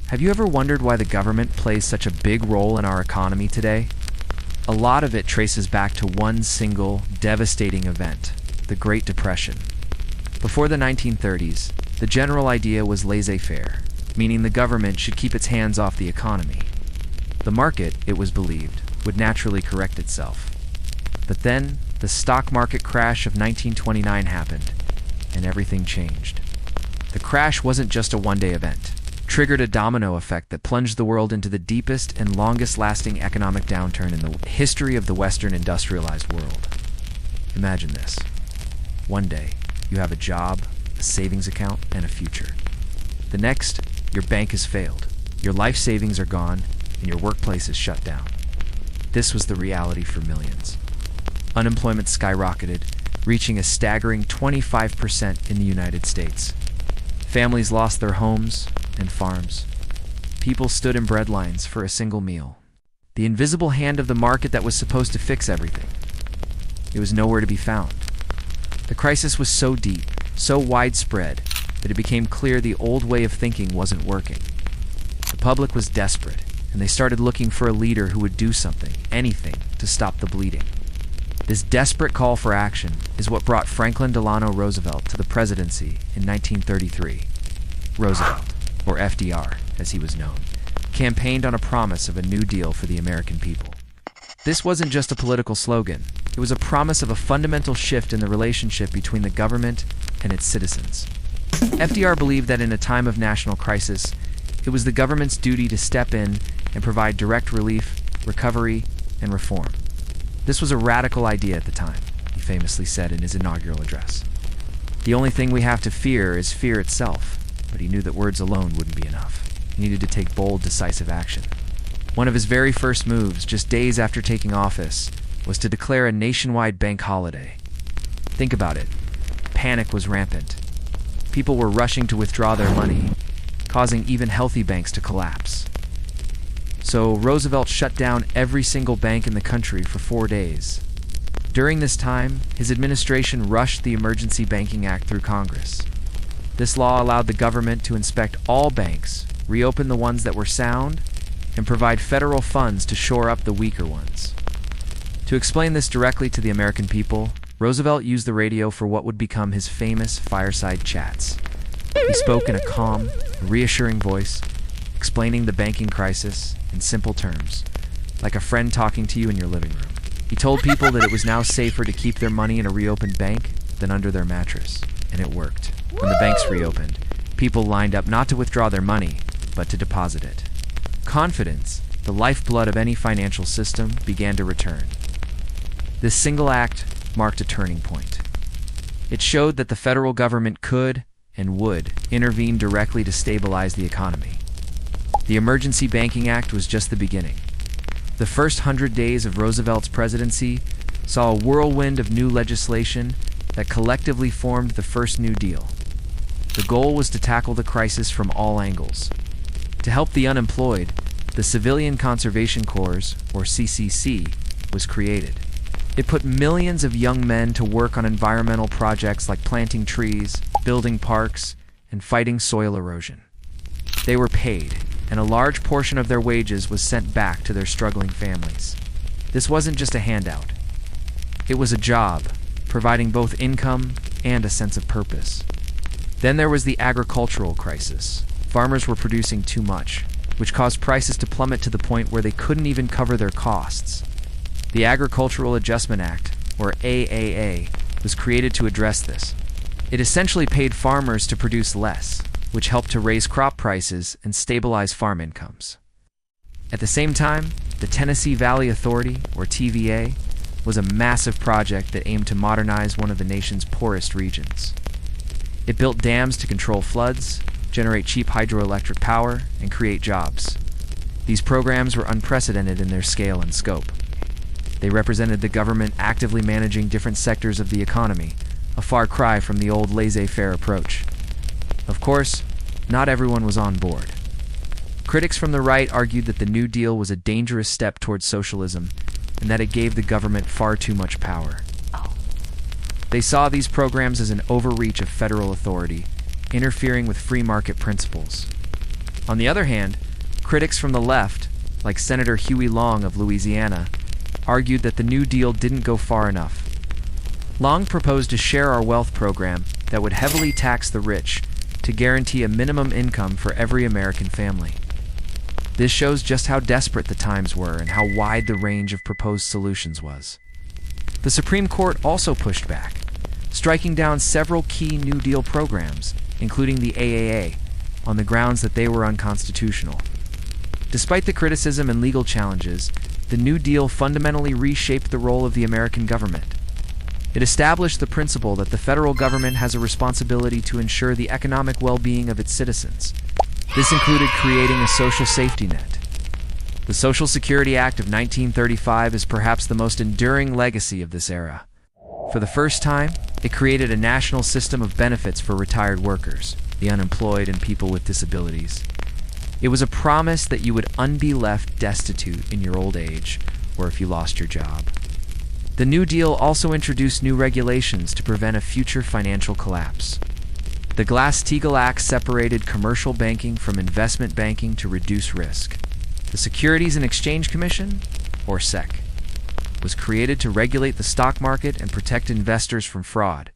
Have you ever wondered why the government plays such a big role in our economy today? A lot of it traces back to one single, devastating event, the Great Depression. Before the 1930s, the general idea was laissez-faire, meaning the government should keep its hands off the economy. The market, it was believed, would naturally correct itself. But then, the stock market crash of 1929 happened, and everything changed. The crash wasn't just a one-day event. It triggered a domino effect that plunged the world into the deepest and longest-lasting economic downturn in the history of the Western industrialized world. Imagine this. One day, you have a job, a savings account, and a future. The next, your bank has failed, your life savings are gone, and your workplace is shut down. This was the reality for millions. Unemployment skyrocketed, reaching a staggering 25% in the United States. Families lost their homes and farms. People stood in bread lines for a single meal. The invisible hand of the market that was supposed to fix everything. It was nowhere to be found. The crisis was so deep, so widespread, that it became clear the old way of thinking wasn't working. The public was desperate, and they started looking for a leader who would do something, anything, to stop the bleeding. This desperate call for action is what brought Franklin Delano Roosevelt to the presidency in 1933. Roosevelt, or FDR, as he was known, campaigned on a promise of a New Deal for the American people. This wasn't just a political slogan. It was a promise of a fundamental shift in the relationship between the government and its citizens. FDR believed that in a time of national crisis, it was the government's duty to step in and provide direct relief, recovery, and reform. This was a radical idea at the time, he famously said in his inaugural address. The only thing we have to fear is fear itself, but he knew that words alone wouldn't be enough. He needed to take bold, decisive action. One of his very first moves, just days after taking office, was to declare a nationwide bank holiday. Think about it. Panic was rampant. People were rushing to withdraw their money, causing even healthy banks to collapse. So Roosevelt shut down every single bank in the country for 4 days. During this time, his administration rushed the Emergency Banking Act through Congress. This law allowed the government to inspect all banks, reopen the ones that were sound, and provide federal funds to shore up the weaker ones. To explain this directly to the American people, Roosevelt used the radio for what would become his famous Fireside Chats. He spoke in a calm, reassuring voice, explaining the banking crisis in simple terms, like a friend talking to you in your living room. He told people that it was now safer to keep their money in a reopened bank than under their mattress, and it worked. When the banks reopened, people lined up not to withdraw their money, but to deposit it. Confidence, the lifeblood of any financial system, began to return. This single act marked a turning point. It showed that the federal government could and would intervene directly to stabilize the economy. The Emergency Banking Act was just the beginning. The first 100 days of Roosevelt's presidency saw a whirlwind of new legislation that collectively formed the first New Deal. The goal was to tackle the crisis from all angles. To help the unemployed, the Civilian Conservation Corps, or CCC, was created. It put millions of young men to work on environmental projects like planting trees, building parks, and fighting soil erosion. They were paid, and a large portion of their wages was sent back to their struggling families. This wasn't just a handout. It was a job, providing both income and a sense of purpose. Then there was the agricultural crisis. Farmers were producing too much, which caused prices to plummet to the point where they couldn't even cover their costs. The Agricultural Adjustment Act, or AAA, was created to address this. It essentially paid farmers to produce less, which helped to raise crop prices and stabilize farm incomes. At the same time, the Tennessee Valley Authority, or TVA, was a massive project that aimed to modernize one of the nation's poorest regions. It built dams to control floods, generate cheap hydroelectric power, and create jobs. These programs were unprecedented in their scale and scope. They represented the government actively managing different sectors of the economy, a far cry from the old laissez-faire approach. Of course, not everyone was on board. Critics from the right argued that the New Deal was a dangerous step towards socialism and that it gave the government far too much power. They saw these programs as an overreach of federal authority, interfering with free market principles. On the other hand, critics from the left, like Senator Huey Long of Louisiana, argued that the New Deal didn't go far enough. Long proposed a Share Our Wealth program that would heavily tax the rich to guarantee a minimum income for every American family. This shows just how desperate the times were and how wide the range of proposed solutions was. The Supreme Court also pushed back, striking down several key New Deal programs, including the AAA, on the grounds that they were unconstitutional. Despite the criticism and legal challenges, the New Deal fundamentally reshaped the role of the American government. It established the principle that the federal government has a responsibility to ensure the economic well-being of its citizens. This included creating a social safety net. The Social Security Act of 1935 is perhaps the most enduring legacy of this era. For the first time, it created a national system of benefits for retired workers, the unemployed, and people with disabilities. It was a promise that you would be left destitute in your old age, or if you lost your job. The New Deal also introduced new regulations to prevent a future financial collapse. The Glass-Steagall Act separated commercial banking from investment banking to reduce risk. The Securities and Exchange Commission, or SEC, was created to regulate the stock market and protect investors from fraud.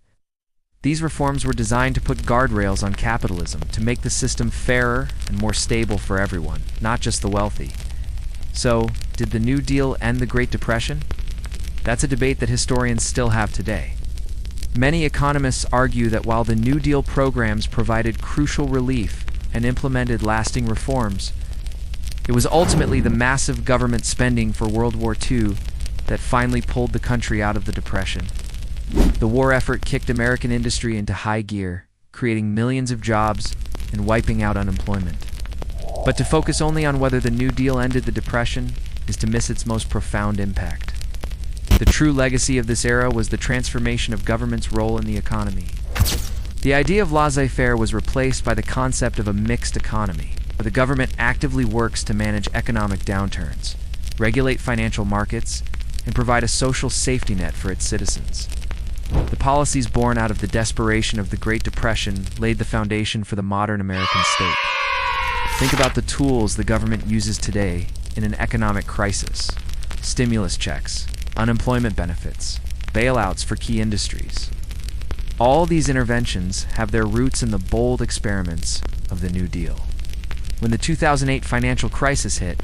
These reforms were designed to put guardrails on capitalism to make the system fairer and more stable for everyone, not just the wealthy. So, did the New Deal end the Great Depression? That's a debate that historians still have today. Many economists argue that while the New Deal programs provided crucial relief and implemented lasting reforms, it was ultimately the massive government spending for World War II that finally pulled the country out of the Depression. The war effort kicked American industry into high gear, creating millions of jobs and wiping out unemployment. But to focus only on whether the New Deal ended the Depression is to miss its most profound impact. The true legacy of this era was the transformation of government's role in the economy. The idea of laissez-faire was replaced by the concept of a mixed economy, where the government actively works to manage economic downturns, regulate financial markets, and provide a social safety net for its citizens. The policies born out of the desperation of the Great Depression laid the foundation for the modern American state. Think about the tools the government uses today in an economic crisis: stimulus checks, unemployment benefits, bailouts for key industries. All these interventions have their roots in the bold experiments of the New Deal. When the 2008 financial crisis hit,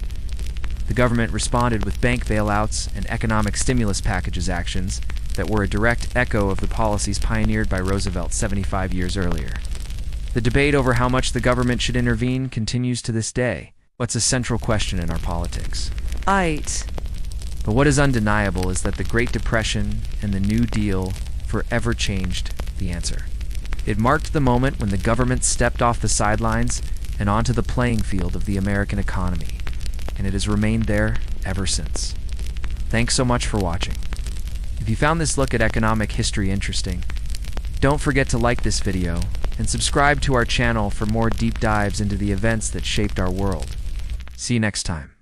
the government responded with bank bailouts and economic stimulus packages actions that were a direct echo of the policies pioneered by Roosevelt 75 years earlier. The debate over how much the government should intervene continues to this day. What's a central question in our politics? But what is undeniable is that the Great Depression and the New Deal forever changed the answer. It marked the moment when the government stepped off the sidelines and onto the playing field of the American economy, and it has remained there ever since. Thanks so much for watching. If you found this look at economic history interesting, don't forget to like this video and subscribe to our channel for more deep dives into the events that shaped our world. See you next time.